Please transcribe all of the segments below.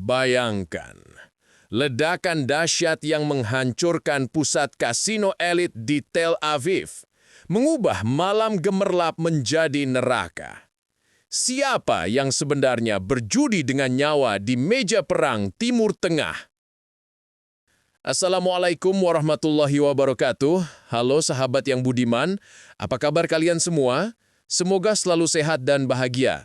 Bayangkan, ledakan dahsyat yang menghancurkan pusat kasino elit di Tel Aviv, mengubah malam gemerlap menjadi neraka. Siapa yang sebenarnya berjudi dengan nyawa di meja perang Timur Tengah? Assalamualaikum warahmatullahi wabarakatuh. Halo sahabat yang budiman, apa kabar kalian semua? Semoga selalu sehat dan bahagia.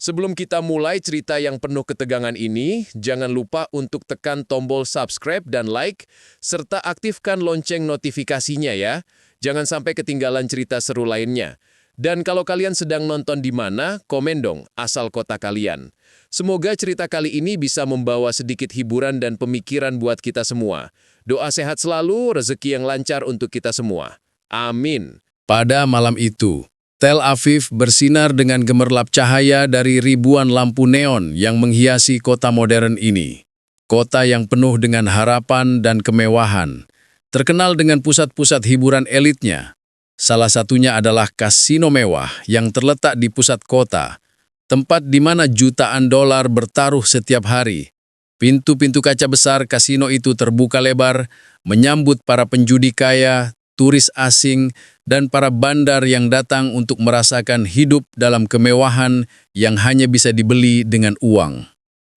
Sebelum kita mulai cerita yang penuh ketegangan ini, jangan lupa untuk tekan tombol subscribe dan like, serta aktifkan lonceng notifikasinya ya. Jangan sampai ketinggalan cerita seru lainnya. Dan kalau kalian sedang nonton di mana, komen dong asal kota kalian. Semoga cerita kali ini bisa membawa sedikit hiburan dan pemikiran buat kita semua. Doa sehat selalu, rezeki yang lancar untuk kita semua. Amin. Pada malam itu, Tel Aviv bersinar dengan gemerlap cahaya dari ribuan lampu neon yang menghiasi kota modern ini. Kota yang penuh dengan harapan dan kemewahan, terkenal dengan pusat-pusat hiburan elitnya. Salah satunya adalah kasino mewah yang terletak di pusat kota, tempat di mana jutaan dolar bertaruh setiap hari. Pintu-pintu kaca besar kasino itu terbuka lebar, menyambut para penjudi kaya, turis asing, dan para bandar yang datang untuk merasakan hidup dalam kemewahan yang hanya bisa dibeli dengan uang.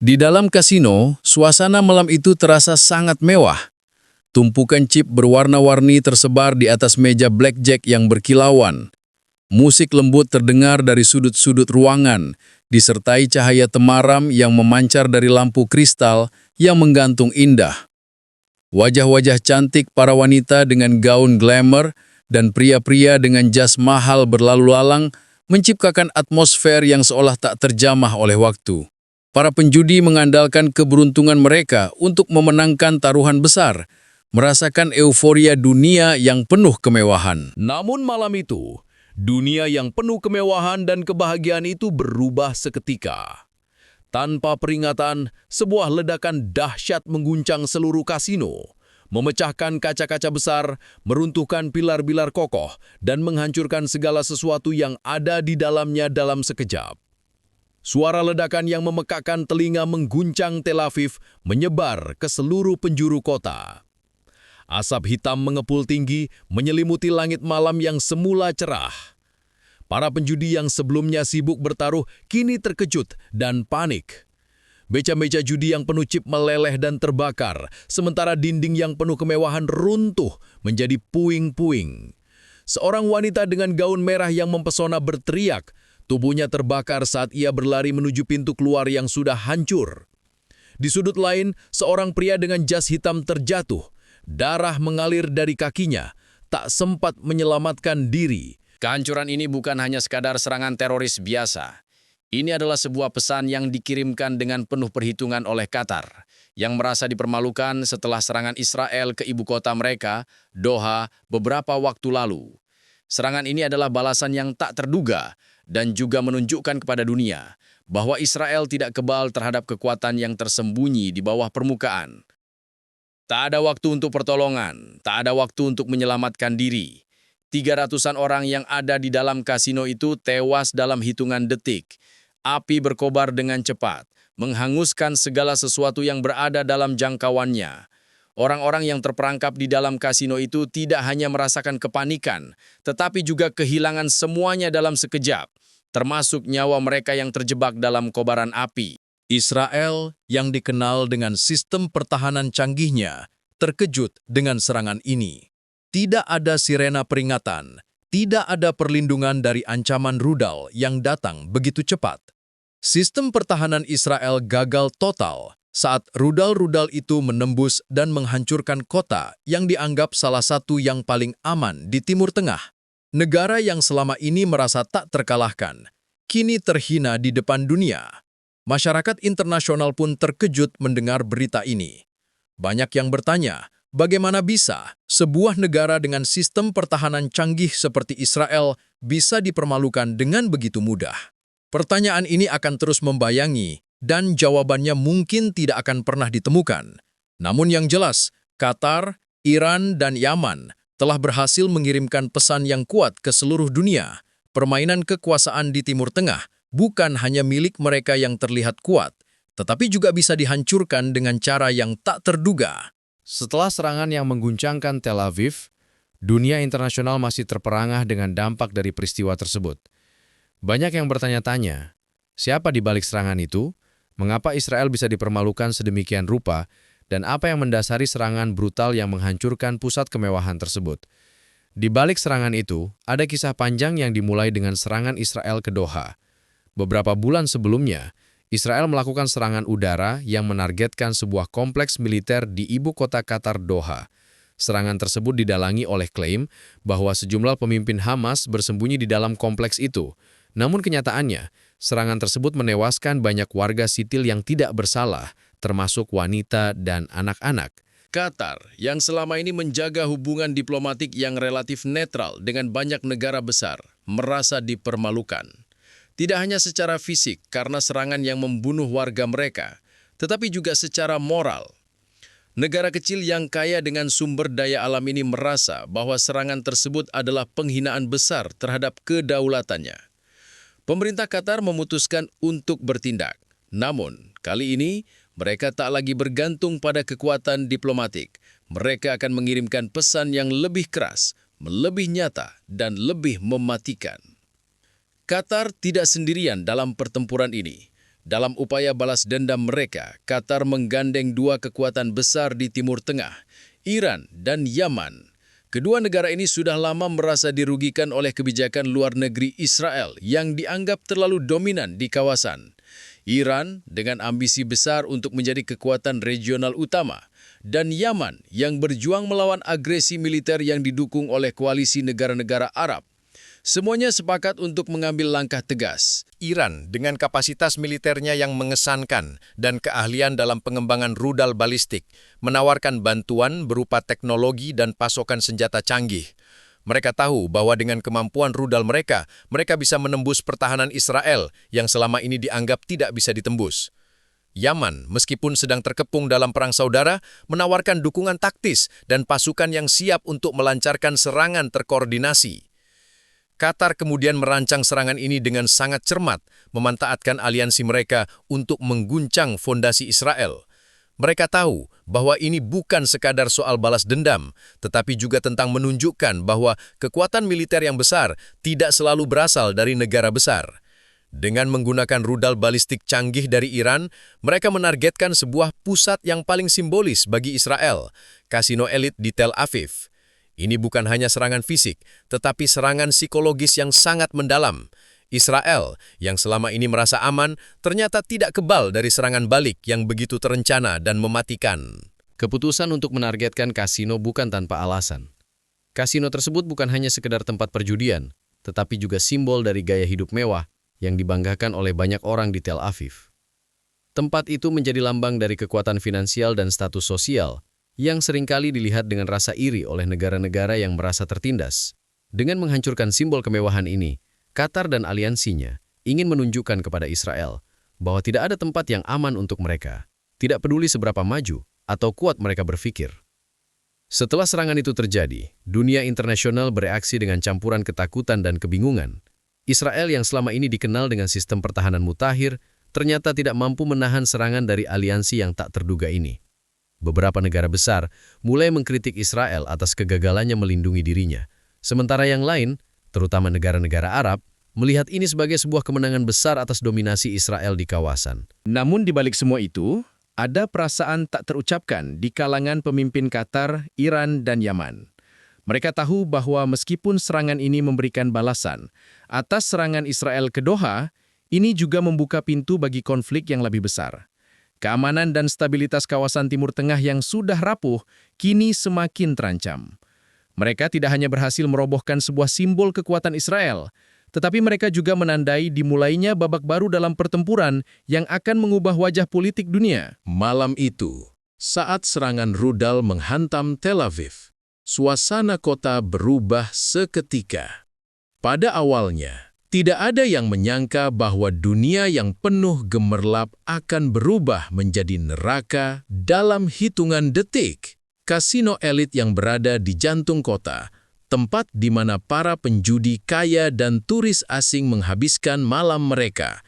Di dalam kasino, suasana malam itu terasa sangat mewah. Tumpukan chip berwarna-warni tersebar di atas meja blackjack yang berkilauan. Musik lembut terdengar dari sudut-sudut ruangan, disertai cahaya temaram yang memancar dari lampu kristal yang menggantung indah. Wajah-wajah cantik para wanita dengan gaun glamour dan pria-pria dengan jas mahal berlalu lalang menciptakan atmosfer yang seolah tak terjamah oleh waktu. Para penjudi mengandalkan keberuntungan mereka untuk memenangkan taruhan besar, merasakan euforia dunia yang penuh kemewahan. Namun malam itu, dunia yang penuh kemewahan dan kebahagiaan itu berubah seketika. Tanpa peringatan, sebuah ledakan dahsyat mengguncang seluruh kasino, memecahkan kaca-kaca besar, meruntuhkan pilar-pilar kokoh, dan menghancurkan segala sesuatu yang ada di dalamnya dalam sekejap. Suara ledakan yang memekakkan telinga mengguncang Tel Aviv menyebar ke seluruh penjuru kota. Asap hitam mengepul tinggi, menyelimuti langit malam yang semula cerah. Para penjudi yang sebelumnya sibuk bertaruh kini terkejut dan panik. Meja-meja judi yang penuh chip meleleh dan terbakar, sementara dinding yang penuh kemewahan runtuh menjadi puing-puing. Seorang wanita dengan gaun merah yang mempesona berteriak, tubuhnya terbakar saat ia berlari menuju pintu keluar yang sudah hancur. Di sudut lain, seorang pria dengan jas hitam terjatuh. Darah mengalir dari kakinya, tak sempat menyelamatkan diri. Kehancuran ini bukan hanya sekadar serangan teroris biasa. Ini adalah sebuah pesan yang dikirimkan dengan penuh perhitungan oleh Qatar, yang merasa dipermalukan setelah serangan Israel ke ibu kota mereka, Doha, beberapa waktu lalu. Serangan ini adalah balasan yang tak terduga dan juga menunjukkan kepada dunia bahwa Israel tidak kebal terhadap kekuatan yang tersembunyi di bawah permukaan. Tak ada waktu untuk pertolongan, tak ada waktu untuk menyelamatkan diri. 300-an orang yang ada di dalam kasino itu tewas dalam hitungan detik. Api berkobar dengan cepat, menghanguskan segala sesuatu yang berada dalam jangkauannya. Orang-orang yang terperangkap di dalam kasino itu tidak hanya merasakan kepanikan, tetapi juga kehilangan semuanya dalam sekejap, termasuk nyawa mereka yang terjebak dalam kobaran api. Israel yang dikenal dengan sistem pertahanan canggihnya terkejut dengan serangan ini. Tidak ada sirena peringatan, tidak ada perlindungan dari ancaman rudal yang datang begitu cepat. Sistem pertahanan Israel gagal total saat rudal-rudal itu menembus dan menghancurkan kota yang dianggap salah satu yang paling aman di Timur Tengah. Negara yang selama ini merasa tak terkalahkan, kini terhina di depan dunia. Masyarakat internasional pun terkejut mendengar berita ini. Banyak yang bertanya, bagaimana bisa sebuah negara dengan sistem pertahanan canggih seperti Israel bisa dipermalukan dengan begitu mudah? Pertanyaan ini akan terus membayangi dan jawabannya mungkin tidak akan pernah ditemukan. Namun yang jelas, Qatar, Iran, dan Yaman telah berhasil mengirimkan pesan yang kuat ke seluruh dunia. Permainan kekuasaan di Timur Tengah bukan hanya milik mereka yang terlihat kuat, tetapi juga bisa dihancurkan dengan cara yang tak terduga. Setelah serangan yang mengguncangkan Tel Aviv, dunia internasional masih terperangah dengan dampak dari peristiwa tersebut. Banyak yang bertanya-tanya, siapa di balik serangan itu? Mengapa Israel bisa dipermalukan sedemikian rupa? Dan apa yang mendasari serangan brutal yang menghancurkan pusat kemewahan tersebut? Di balik serangan itu, ada kisah panjang yang dimulai dengan serangan Israel ke Doha. Beberapa bulan sebelumnya, Israel melakukan serangan udara yang menargetkan sebuah kompleks militer di ibu kota Qatar, Doha. Serangan tersebut didalangi oleh klaim bahwa sejumlah pemimpin Hamas bersembunyi di dalam kompleks itu. Namun kenyataannya, serangan tersebut menewaskan banyak warga sipil yang tidak bersalah, termasuk wanita dan anak-anak. Qatar, yang selama ini menjaga hubungan diplomatik yang relatif netral dengan banyak negara besar, merasa dipermalukan. Tidak hanya secara fisik karena serangan yang membunuh warga mereka, tetapi juga secara moral. Negara kecil yang kaya dengan sumber daya alam ini merasa bahwa serangan tersebut adalah penghinaan besar terhadap kedaulatannya. Pemerintah Qatar memutuskan untuk bertindak. Namun, kali ini mereka tak lagi bergantung pada kekuatan diplomatik. Mereka akan mengirimkan pesan yang lebih keras, lebih nyata, dan lebih mematikan. Qatar tidak sendirian dalam pertempuran ini. Dalam upaya balas dendam mereka, Qatar menggandeng dua kekuatan besar di Timur Tengah, Iran dan Yaman. Kedua negara ini sudah lama merasa dirugikan oleh kebijakan luar negeri Israel yang dianggap terlalu dominan di kawasan. Iran dengan ambisi besar untuk menjadi kekuatan regional utama, dan Yaman yang berjuang melawan agresi militer yang didukung oleh koalisi negara-negara Arab. Semuanya sepakat untuk mengambil langkah tegas. Iran dengan kapasitas militernya yang mengesankan dan keahlian dalam pengembangan rudal balistik menawarkan bantuan berupa teknologi dan pasokan senjata canggih. Mereka tahu bahwa dengan kemampuan rudal mereka bisa menembus pertahanan Israel yang selama ini dianggap tidak bisa ditembus. Yaman, meskipun sedang terkepung dalam perang saudara, menawarkan dukungan taktis dan pasukan yang siap untuk melancarkan serangan terkoordinasi. Qatar kemudian merancang serangan ini dengan sangat cermat, memanfaatkan aliansi mereka untuk mengguncang fondasi Israel. Mereka tahu bahwa ini bukan sekadar soal balas dendam, tetapi juga tentang menunjukkan bahwa kekuatan militer yang besar tidak selalu berasal dari negara besar. Dengan menggunakan rudal balistik canggih dari Iran, mereka menargetkan sebuah pusat yang paling simbolis bagi Israel, kasino elit di Tel Aviv. Ini bukan hanya serangan fisik, tetapi serangan psikologis yang sangat mendalam. Israel, yang selama ini merasa aman, ternyata tidak kebal dari serangan balik yang begitu terencana dan mematikan. Keputusan untuk menargetkan kasino bukan tanpa alasan. Kasino tersebut bukan hanya sekedar tempat perjudian, tetapi juga simbol dari gaya hidup mewah yang dibanggakan oleh banyak orang di Tel Aviv. Tempat itu menjadi lambang dari kekuatan finansial dan status sosial, yang seringkali dilihat dengan rasa iri oleh negara-negara yang merasa tertindas. Dengan menghancurkan simbol kemewahan ini, Qatar dan aliansinya ingin menunjukkan kepada Israel bahwa tidak ada tempat yang aman untuk mereka, tidak peduli seberapa maju atau kuat mereka berpikir. Setelah serangan itu terjadi, dunia internasional bereaksi dengan campuran ketakutan dan kebingungan. Israel yang selama ini dikenal dengan sistem pertahanan mutakhir, ternyata tidak mampu menahan serangan dari aliansi yang tak terduga ini. Beberapa negara besar mulai mengkritik Israel atas kegagalannya melindungi dirinya. Sementara yang lain, terutama negara-negara Arab, melihat ini sebagai sebuah kemenangan besar atas dominasi Israel di kawasan. Namun di balik semua itu, ada perasaan tak terucapkan di kalangan pemimpin Qatar, Iran, dan Yaman. Mereka tahu bahwa meskipun serangan ini memberikan balasan atas serangan Israel ke Doha, ini juga membuka pintu bagi konflik yang lebih besar. Keamanan dan stabilitas kawasan Timur Tengah yang sudah rapuh kini semakin terancam. Mereka tidak hanya berhasil merobohkan sebuah simbol kekuatan Israel, tetapi mereka juga menandai dimulainya babak baru dalam pertempuran yang akan mengubah wajah politik dunia. Malam itu, saat serangan rudal menghantam Tel Aviv, suasana kota berubah seketika. Pada awalnya, tidak ada yang menyangka bahwa dunia yang penuh gemerlap akan berubah menjadi neraka dalam hitungan detik. Kasino elit yang berada di jantung kota, tempat di mana para penjudi kaya dan turis asing menghabiskan malam mereka,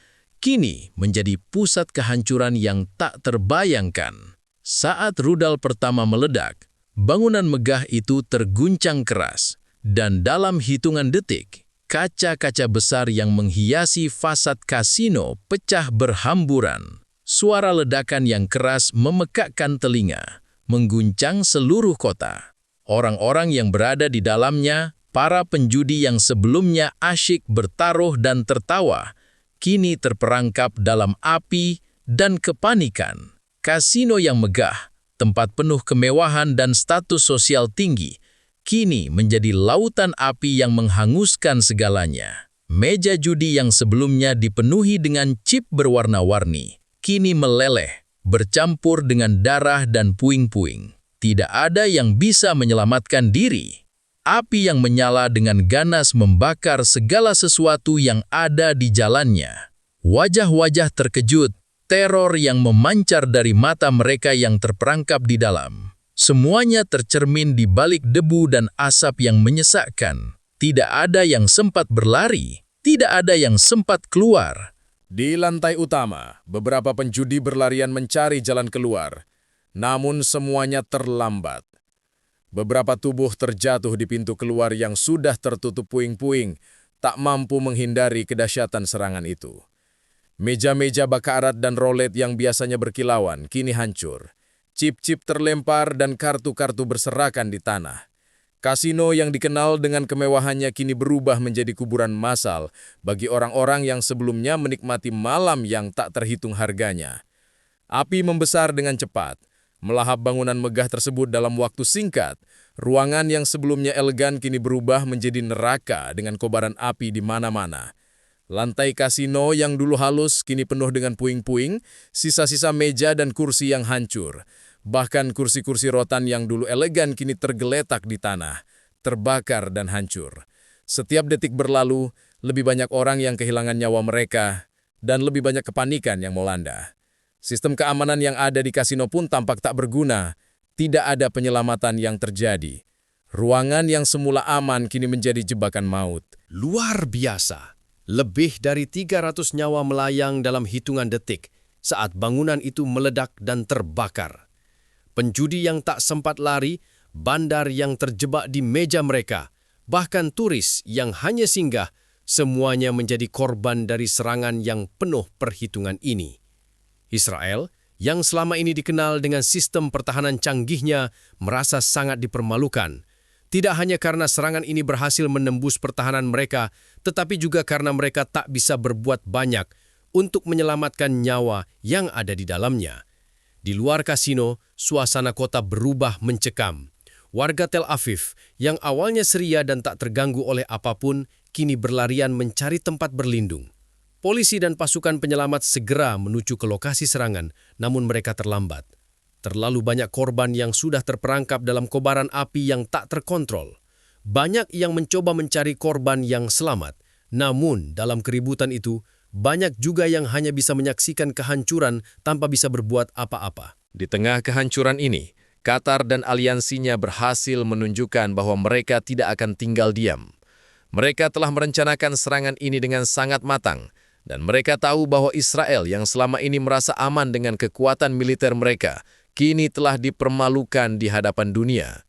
kini menjadi pusat kehancuran yang tak terbayangkan. Saat rudal pertama meledak, bangunan megah itu terguncang keras, dan dalam hitungan detik, kaca-kaca besar yang menghiasi fasad kasino pecah berhamburan. Suara ledakan yang keras memekakkan telinga, mengguncang seluruh kota. Orang-orang yang berada di dalamnya, para penjudi yang sebelumnya asyik bertaruh dan tertawa, kini terperangkap dalam api dan kepanikan. Kasino yang megah, tempat penuh kemewahan dan status sosial tinggi, kini menjadi lautan api yang menghanguskan segalanya. Meja judi yang sebelumnya dipenuhi dengan chip berwarna-warni, kini meleleh, bercampur dengan darah dan puing-puing. Tidak ada yang bisa menyelamatkan diri. Api yang menyala dengan ganas membakar segala sesuatu yang ada di jalannya. Wajah-wajah terkejut, teror yang memancar dari mata mereka yang terperangkap di dalam. Semuanya tercermin di balik debu dan asap yang menyesakkan. Tidak ada yang sempat berlari, tidak ada yang sempat keluar. Di lantai utama, beberapa penjudi berlarian mencari jalan keluar. Namun semuanya terlambat. Beberapa tubuh terjatuh di pintu keluar yang sudah tertutup puing-puing, tak mampu menghindari kedahsyatan serangan itu. Meja-meja bakarat dan rolet yang biasanya berkilauan kini hancur. Chip-chip terlempar dan kartu-kartu berserakan di tanah. Kasino yang dikenal dengan kemewahannya kini berubah menjadi kuburan massal bagi orang-orang yang sebelumnya menikmati malam yang tak terhitung harganya. Api membesar dengan cepat, melahap bangunan megah tersebut dalam waktu singkat. Ruangan yang sebelumnya elegan kini berubah menjadi neraka dengan kobaran api di mana-mana. Lantai kasino yang dulu halus kini penuh dengan puing-puing, sisa-sisa meja dan kursi yang hancur. Bahkan kursi-kursi rotan yang dulu elegan kini tergeletak di tanah, terbakar dan hancur. Setiap detik berlalu, lebih banyak orang yang kehilangan nyawa mereka, dan lebih banyak kepanikan yang melanda. Sistem keamanan yang ada di kasino pun tampak tak berguna. Tidak ada penyelamatan yang terjadi. Ruangan yang semula aman kini menjadi jebakan maut. Luar biasa. Lebih dari 300 nyawa melayang dalam hitungan detik saat bangunan itu meledak dan terbakar. Penjudi yang tak sempat lari, bandar yang terjebak di meja mereka, bahkan turis yang hanya singgah, semuanya menjadi korban dari serangan yang penuh perhitungan ini. Israel, yang selama ini dikenal dengan sistem pertahanan canggihnya, merasa sangat dipermalukan. Tidak hanya karena serangan ini berhasil menembus pertahanan mereka, tetapi juga karena mereka tak bisa berbuat banyak untuk menyelamatkan nyawa yang ada di dalamnya. Di luar kasino, suasana kota berubah mencekam. Warga Tel Aviv yang awalnya ceria dan tak terganggu oleh apapun, kini berlarian mencari tempat berlindung. Polisi dan pasukan penyelamat segera menuju ke lokasi serangan, namun mereka terlambat. Terlalu banyak korban yang sudah terperangkap dalam kobaran api yang tak terkontrol. Banyak yang mencoba mencari korban yang selamat, namun dalam keributan itu, banyak juga yang hanya bisa menyaksikan kehancuran tanpa bisa berbuat apa-apa. Di tengah kehancuran ini, Qatar dan aliansinya berhasil menunjukkan bahwa mereka tidak akan tinggal diam. Mereka telah merencanakan serangan ini dengan sangat matang, dan mereka tahu bahwa Israel yang selama ini merasa aman dengan kekuatan militer mereka, kini telah dipermalukan di hadapan dunia.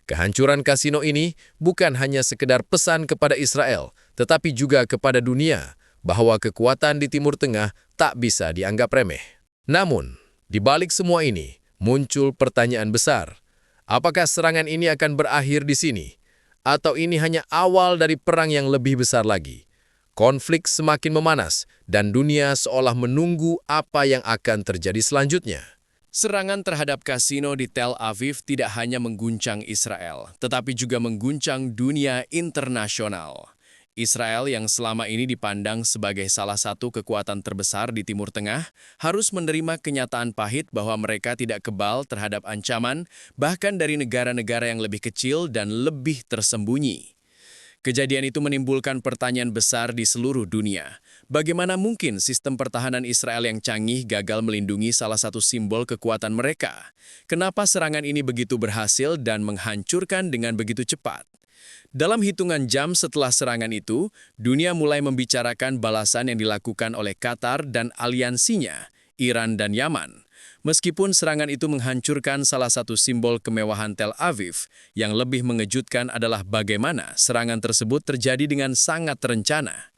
Kehancuran kasino ini bukan hanya sekedar pesan kepada Israel, tetapi juga kepada dunia bahwa kekuatan di Timur Tengah tak bisa dianggap remeh. Namun, di balik semua ini, muncul pertanyaan besar. Apakah serangan ini akan berakhir di sini? Atau ini hanya awal dari perang yang lebih besar lagi? Konflik semakin memanas, dan dunia seolah menunggu apa yang akan terjadi selanjutnya. Serangan terhadap kasino di Tel Aviv tidak hanya mengguncang Israel, tetapi juga mengguncang dunia internasional. Israel yang selama ini dipandang sebagai salah satu kekuatan terbesar di Timur Tengah harus menerima kenyataan pahit bahwa mereka tidak kebal terhadap ancaman, bahkan dari negara-negara yang lebih kecil dan lebih tersembunyi. Kejadian itu menimbulkan pertanyaan besar di seluruh dunia. Bagaimana mungkin sistem pertahanan Israel yang canggih gagal melindungi salah satu simbol kekuatan mereka? Kenapa serangan ini begitu berhasil dan menghancurkan dengan begitu cepat? Dalam hitungan jam setelah serangan itu, dunia mulai membicarakan balasan yang dilakukan oleh Qatar dan aliansinya, Iran dan Yaman. Meskipun serangan itu menghancurkan salah satu simbol kemewahan Tel Aviv, yang lebih mengejutkan adalah bagaimana serangan tersebut terjadi dengan sangat terencana.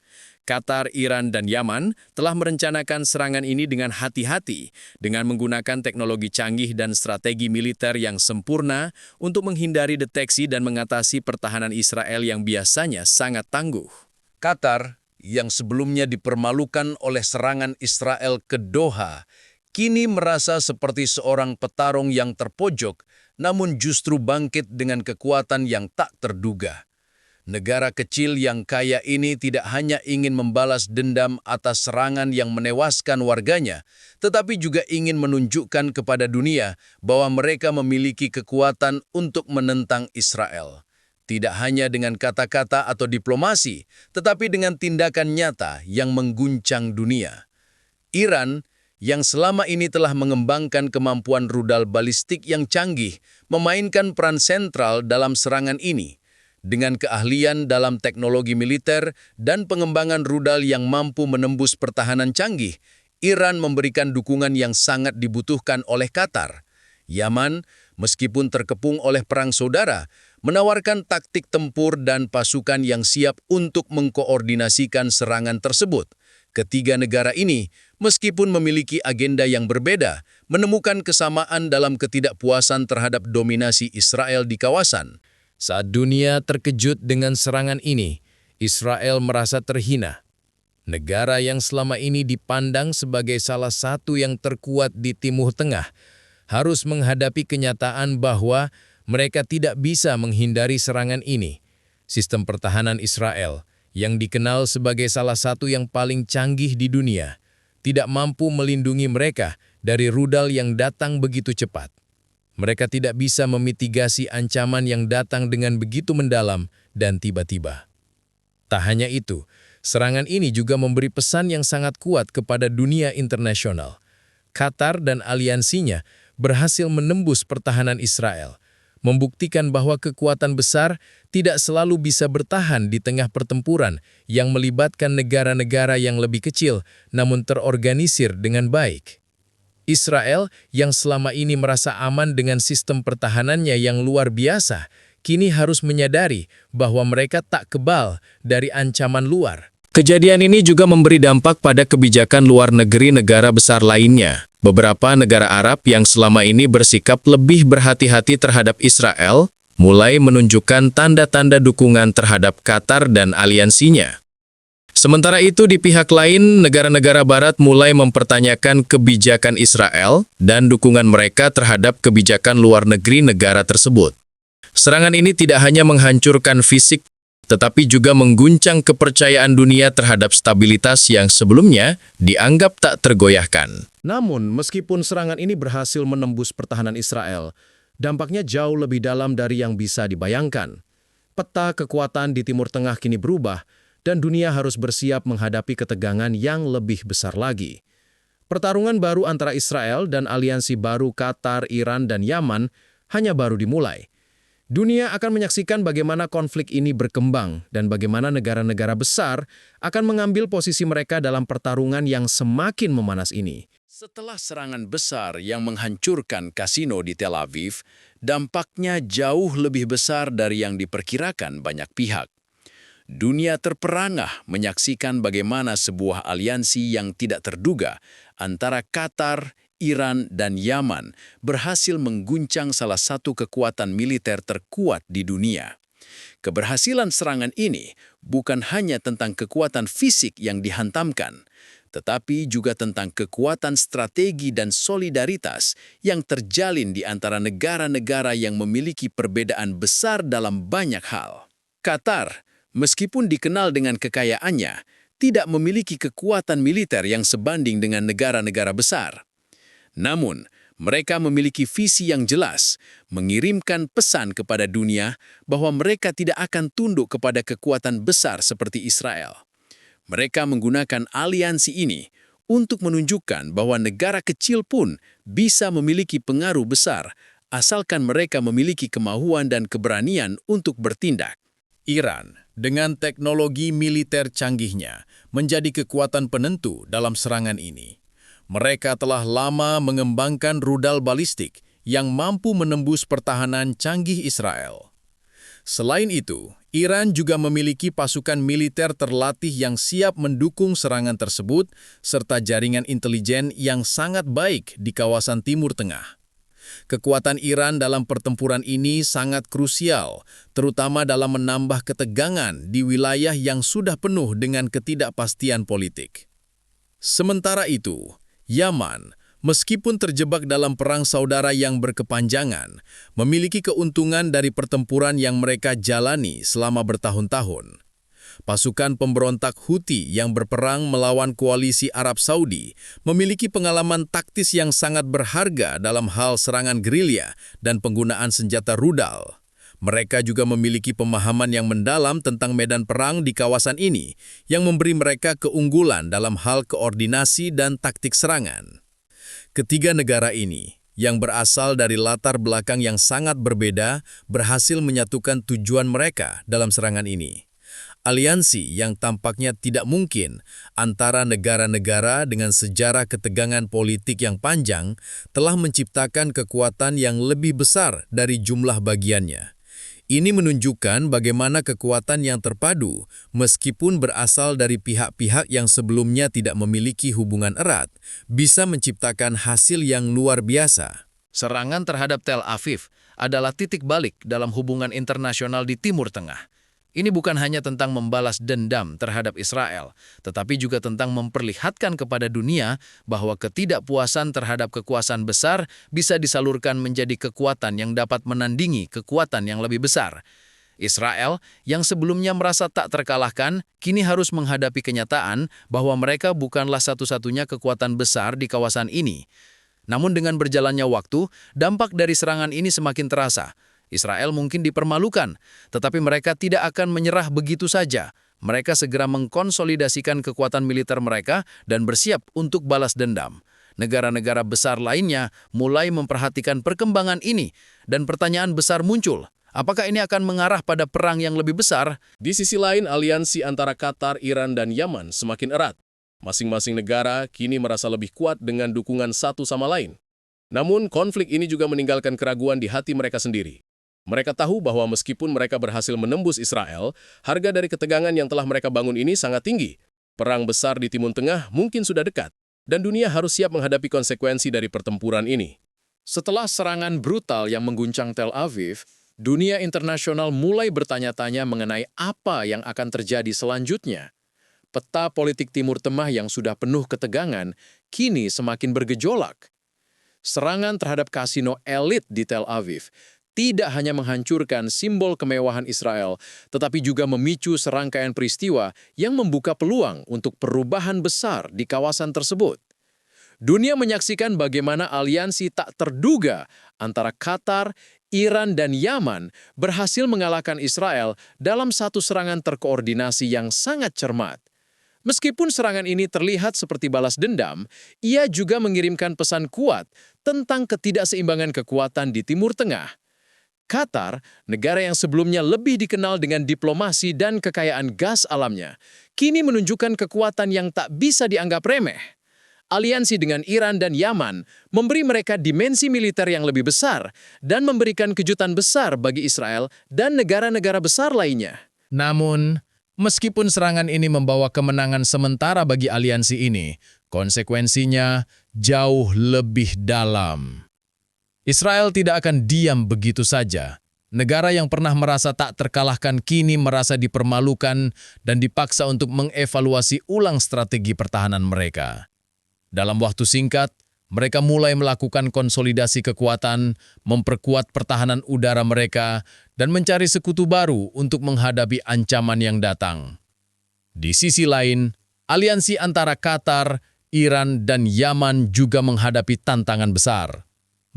Qatar, Iran, dan Yaman telah merencanakan serangan ini dengan hati-hati dengan menggunakan teknologi canggih dan strategi militer yang sempurna untuk menghindari deteksi dan mengatasi pertahanan Israel yang biasanya sangat tangguh. Qatar, yang sebelumnya dipermalukan oleh serangan Israel ke Doha, kini merasa seperti seorang petarung yang terpojok, namun justru bangkit dengan kekuatan yang tak terduga. Negara kecil yang kaya ini tidak hanya ingin membalas dendam atas serangan yang menewaskan warganya, tetapi juga ingin menunjukkan kepada dunia bahwa mereka memiliki kekuatan untuk menentang Israel. Tidak hanya dengan kata-kata atau diplomasi, tetapi dengan tindakan nyata yang mengguncang dunia. Iran, yang selama ini telah mengembangkan kemampuan rudal balistik yang canggih, memainkan peran sentral dalam serangan ini. Dengan keahlian dalam teknologi militer dan pengembangan rudal yang mampu menembus pertahanan canggih, Iran memberikan dukungan yang sangat dibutuhkan oleh Qatar. Yaman, meskipun terkepung oleh perang saudara, menawarkan taktik tempur dan pasukan yang siap untuk mengkoordinasikan serangan tersebut. Ketiga negara ini, meskipun memiliki agenda yang berbeda, menemukan kesamaan dalam ketidakpuasan terhadap dominasi Israel di kawasan. Saat dunia terkejut dengan serangan ini, Israel merasa terhina. Negara yang selama ini dipandang sebagai salah satu yang terkuat di Timur Tengah harus menghadapi kenyataan bahwa mereka tidak bisa menghindari serangan ini. Sistem pertahanan Israel, yang dikenal sebagai salah satu yang paling canggih di dunia, tidak mampu melindungi mereka dari rudal yang datang begitu cepat. Mereka tidak bisa memitigasi ancaman yang datang dengan begitu mendalam dan tiba-tiba. Tak hanya itu, serangan ini juga memberi pesan yang sangat kuat kepada dunia internasional. Qatar dan aliansinya berhasil menembus pertahanan Israel, membuktikan bahwa kekuatan besar tidak selalu bisa bertahan di tengah pertempuran yang melibatkan negara-negara yang lebih kecil namun terorganisir dengan baik. Israel, yang selama ini merasa aman dengan sistem pertahanannya yang luar biasa, kini harus menyadari bahwa mereka tak kebal dari ancaman luar. Kejadian ini juga memberi dampak pada kebijakan luar negeri negara besar lainnya. Beberapa negara Arab yang selama ini bersikap lebih berhati-hati terhadap Israel, mulai menunjukkan tanda-tanda dukungan terhadap Qatar dan aliansinya. Sementara itu, di pihak lain, negara-negara Barat mulai mempertanyakan kebijakan Israel dan dukungan mereka terhadap kebijakan luar negeri negara tersebut. Serangan ini tidak hanya menghancurkan fisik, tetapi juga mengguncang kepercayaan dunia terhadap stabilitas yang sebelumnya dianggap tak tergoyahkan. Namun, meskipun serangan ini berhasil menembus pertahanan Israel, dampaknya jauh lebih dalam dari yang bisa dibayangkan. Peta kekuatan di Timur Tengah kini berubah, dan dunia harus bersiap menghadapi ketegangan yang lebih besar lagi. Pertarungan baru antara Israel dan aliansi baru Qatar, Iran, dan Yaman hanya baru dimulai. Dunia akan menyaksikan bagaimana konflik ini berkembang dan bagaimana negara-negara besar akan mengambil posisi mereka dalam pertarungan yang semakin memanas ini. Setelah serangan besar yang menghancurkan kasino di Tel Aviv, dampaknya jauh lebih besar dari yang diperkirakan banyak pihak. Dunia terperangah menyaksikan bagaimana sebuah aliansi yang tidak terduga antara Qatar, Iran, dan Yaman berhasil mengguncang salah satu kekuatan militer terkuat di dunia. Keberhasilan serangan ini bukan hanya tentang kekuatan fisik yang dihantamkan, tetapi juga tentang kekuatan strategi dan solidaritas yang terjalin di antara negara-negara yang memiliki perbedaan besar dalam banyak hal. Qatar, meskipun dikenal dengan kekayaannya, tidak memiliki kekuatan militer yang sebanding dengan negara-negara besar. Namun, mereka memiliki visi yang jelas, mengirimkan pesan kepada dunia bahwa mereka tidak akan tunduk kepada kekuatan besar seperti Israel. Mereka menggunakan aliansi ini untuk menunjukkan bahwa negara kecil pun bisa memiliki pengaruh besar, asalkan mereka memiliki kemauan dan keberanian untuk bertindak. Iran, dengan teknologi militer canggihnya, menjadi kekuatan penentu dalam serangan ini. Mereka telah lama mengembangkan rudal balistik yang mampu menembus pertahanan canggih Israel. Selain itu, Iran juga memiliki pasukan militer terlatih yang siap mendukung serangan tersebut, serta jaringan intelijen yang sangat baik di kawasan Timur Tengah. Kekuatan Iran dalam pertempuran ini sangat krusial, terutama dalam menambah ketegangan di wilayah yang sudah penuh dengan ketidakpastian politik. Sementara itu, Yaman, meskipun terjebak dalam perang saudara yang berkepanjangan, memiliki keuntungan dari pertempuran yang mereka jalani selama bertahun-tahun. Pasukan pemberontak Houthi yang berperang melawan koalisi Arab Saudi memiliki pengalaman taktis yang sangat berharga dalam hal serangan gerilya dan penggunaan senjata rudal. Mereka juga memiliki pemahaman yang mendalam tentang medan perang di kawasan ini, yang memberi mereka keunggulan dalam hal koordinasi dan taktik serangan. Ketiga negara ini, yang berasal dari latar belakang yang sangat berbeda, berhasil menyatukan tujuan mereka dalam serangan ini. Aliansi yang tampaknya tidak mungkin antara negara-negara dengan sejarah ketegangan politik yang panjang telah menciptakan kekuatan yang lebih besar dari jumlah bagiannya. Ini menunjukkan bagaimana kekuatan yang terpadu, meskipun berasal dari pihak-pihak yang sebelumnya tidak memiliki hubungan erat, bisa menciptakan hasil yang luar biasa. Serangan terhadap Tel Aviv adalah titik balik dalam hubungan internasional di Timur Tengah. Ini bukan hanya tentang membalas dendam terhadap Israel, tetapi juga tentang memperlihatkan kepada dunia bahwa ketidakpuasan terhadap kekuasaan besar bisa disalurkan menjadi kekuatan yang dapat menandingi kekuatan yang lebih besar. Israel, yang sebelumnya merasa tak terkalahkan, kini harus menghadapi kenyataan bahwa mereka bukanlah satu-satunya kekuatan besar di kawasan ini. Namun dengan berjalannya waktu, dampak dari serangan ini semakin terasa. Israel mungkin dipermalukan, tetapi mereka tidak akan menyerah begitu saja. Mereka segera mengkonsolidasikan kekuatan militer mereka dan bersiap untuk balas dendam. Negara-negara besar lainnya mulai memperhatikan perkembangan ini, dan pertanyaan besar muncul. Apakah ini akan mengarah pada perang yang lebih besar? Di sisi lain, aliansi antara Qatar, Iran, dan Yaman semakin erat. Masing-masing negara kini merasa lebih kuat dengan dukungan satu sama lain. Namun, konflik ini juga meninggalkan keraguan di hati mereka sendiri. Mereka tahu bahwa meskipun mereka berhasil menembus Israel, harga dari ketegangan yang telah mereka bangun ini sangat tinggi. Perang besar di Timur Tengah mungkin sudah dekat, dan dunia harus siap menghadapi konsekuensi dari pertempuran ini. Setelah serangan brutal yang mengguncang Tel Aviv, dunia internasional mulai bertanya-tanya mengenai apa yang akan terjadi selanjutnya. Peta politik Timur Tengah yang sudah penuh ketegangan kini semakin bergejolak. Serangan terhadap kasino elit di Tel Aviv tidak hanya menghancurkan simbol kemewahan Israel, tetapi juga memicu serangkaian peristiwa yang membuka peluang untuk perubahan besar di kawasan tersebut. Dunia menyaksikan bagaimana aliansi tak terduga antara Qatar, Iran, dan Yaman berhasil mengalahkan Israel dalam satu serangan terkoordinasi yang sangat cermat. Meskipun serangan ini terlihat seperti balas dendam, ia juga mengirimkan pesan kuat tentang ketidakseimbangan kekuatan di Timur Tengah. Qatar, negara yang sebelumnya lebih dikenal dengan diplomasi dan kekayaan gas alamnya, kini menunjukkan kekuatan yang tak bisa dianggap remeh. Aliansi dengan Iran dan Yaman memberi mereka dimensi militer yang lebih besar dan memberikan kejutan besar bagi Israel dan negara-negara besar lainnya. Namun, meskipun serangan ini membawa kemenangan sementara bagi aliansi ini, konsekuensinya jauh lebih dalam. Israel tidak akan diam begitu saja. Negara yang pernah merasa tak terkalahkan kini merasa dipermalukan dan dipaksa untuk mengevaluasi ulang strategi pertahanan mereka. Dalam waktu singkat, mereka mulai melakukan konsolidasi kekuatan, memperkuat pertahanan udara mereka, dan mencari sekutu baru untuk menghadapi ancaman yang datang. Di sisi lain, aliansi antara Qatar, Iran, dan Yaman juga menghadapi tantangan besar.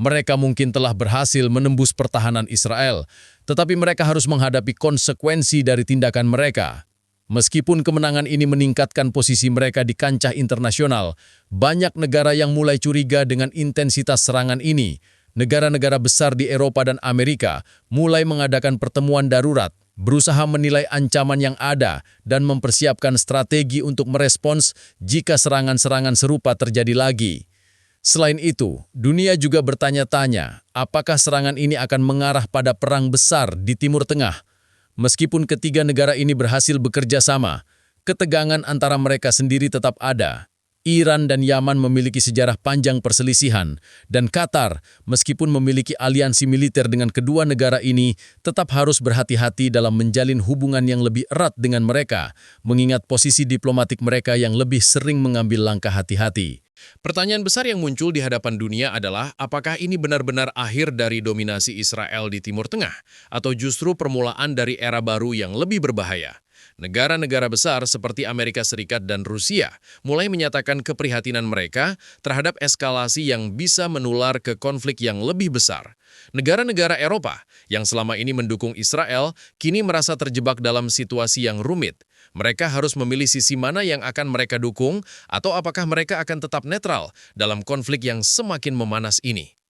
Mereka mungkin telah berhasil menembus pertahanan Israel, tetapi mereka harus menghadapi konsekuensi dari tindakan mereka. Meskipun kemenangan ini meningkatkan posisi mereka di kancah internasional, banyak negara yang mulai curiga dengan intensitas serangan ini. Negara-negara besar di Eropa dan Amerika mulai mengadakan pertemuan darurat, berusaha menilai ancaman yang ada dan mempersiapkan strategi untuk merespons jika serangan-serangan serupa terjadi lagi. Selain itu, dunia juga bertanya-tanya apakah serangan ini akan mengarah pada perang besar di Timur Tengah. Meskipun ketiga negara ini berhasil bekerja sama, ketegangan antara mereka sendiri tetap ada. Iran dan Yaman memiliki sejarah panjang perselisihan, dan Qatar, meskipun memiliki aliansi militer dengan kedua negara ini, tetap harus berhati-hati dalam menjalin hubungan yang lebih erat dengan mereka, mengingat posisi diplomatik mereka yang lebih sering mengambil langkah hati-hati. Pertanyaan besar yang muncul di hadapan dunia adalah apakah ini benar-benar akhir dari dominasi Israel di Timur Tengah, atau justru permulaan dari era baru yang lebih berbahaya. Negara-negara besar seperti Amerika Serikat dan Rusia mulai menyatakan keprihatinan mereka terhadap eskalasi yang bisa menular ke konflik yang lebih besar. Negara-negara Eropa yang selama ini mendukung Israel kini merasa terjebak dalam situasi yang rumit. Mereka harus memilih sisi mana yang akan mereka dukung atau apakah mereka akan tetap netral dalam konflik yang semakin memanas ini.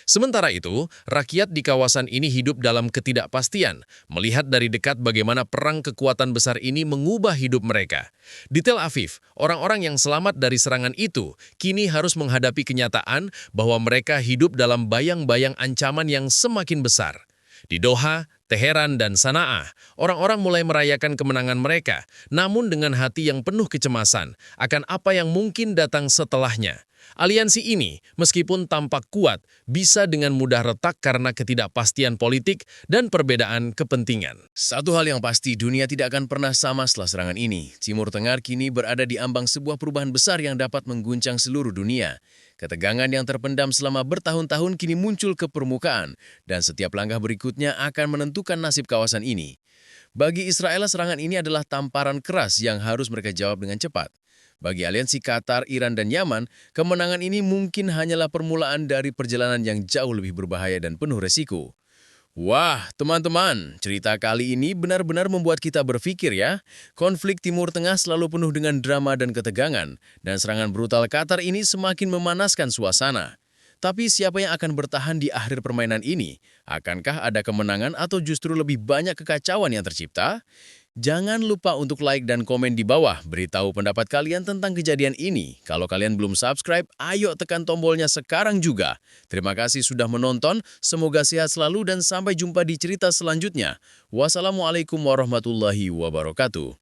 Sementara itu, rakyat di kawasan ini hidup dalam ketidakpastian, melihat dari dekat bagaimana perang kekuatan besar ini mengubah hidup mereka. Di Tel Aviv, orang-orang yang selamat dari serangan itu kini harus menghadapi kenyataan bahwa mereka hidup dalam bayang-bayang ancaman yang semakin besar. Di Doha, Teheran, dan Sanaa, orang-orang mulai merayakan kemenangan mereka, namun dengan hati yang penuh kecemasan akan apa yang mungkin datang setelahnya. Aliansi ini, meskipun tampak kuat, bisa dengan mudah retak karena ketidakpastian politik dan perbedaan kepentingan. Satu hal yang pasti, dunia tidak akan pernah sama setelah serangan ini. Timur Tengah kini berada di ambang sebuah perubahan besar yang dapat mengguncang seluruh dunia. Ketegangan yang terpendam selama bertahun-tahun kini muncul ke permukaan, dan setiap langkah berikutnya akan menentukan nasib kawasan ini. Bagi Israel, serangan ini adalah tamparan keras yang harus mereka jawab dengan cepat. Bagi aliansi Qatar, Iran, dan Yaman, kemenangan ini mungkin hanyalah permulaan dari perjalanan yang jauh lebih berbahaya dan penuh resiko. Wah, teman-teman, cerita kali ini benar-benar membuat kita berpikir ya. Konflik Timur Tengah selalu penuh dengan drama dan ketegangan, dan serangan brutal Qatar ini semakin memanaskan suasana. Tapi siapa yang akan bertahan di akhir permainan ini? Akankah ada kemenangan atau justru lebih banyak kekacauan yang tercipta? Jangan lupa untuk like dan komen di bawah, beritahu pendapat kalian tentang kejadian ini. Kalau kalian belum subscribe, ayo tekan tombolnya sekarang juga. Terima kasih sudah menonton, semoga sehat selalu dan sampai jumpa di cerita selanjutnya. Wassalamualaikum warahmatullahi wabarakatuh.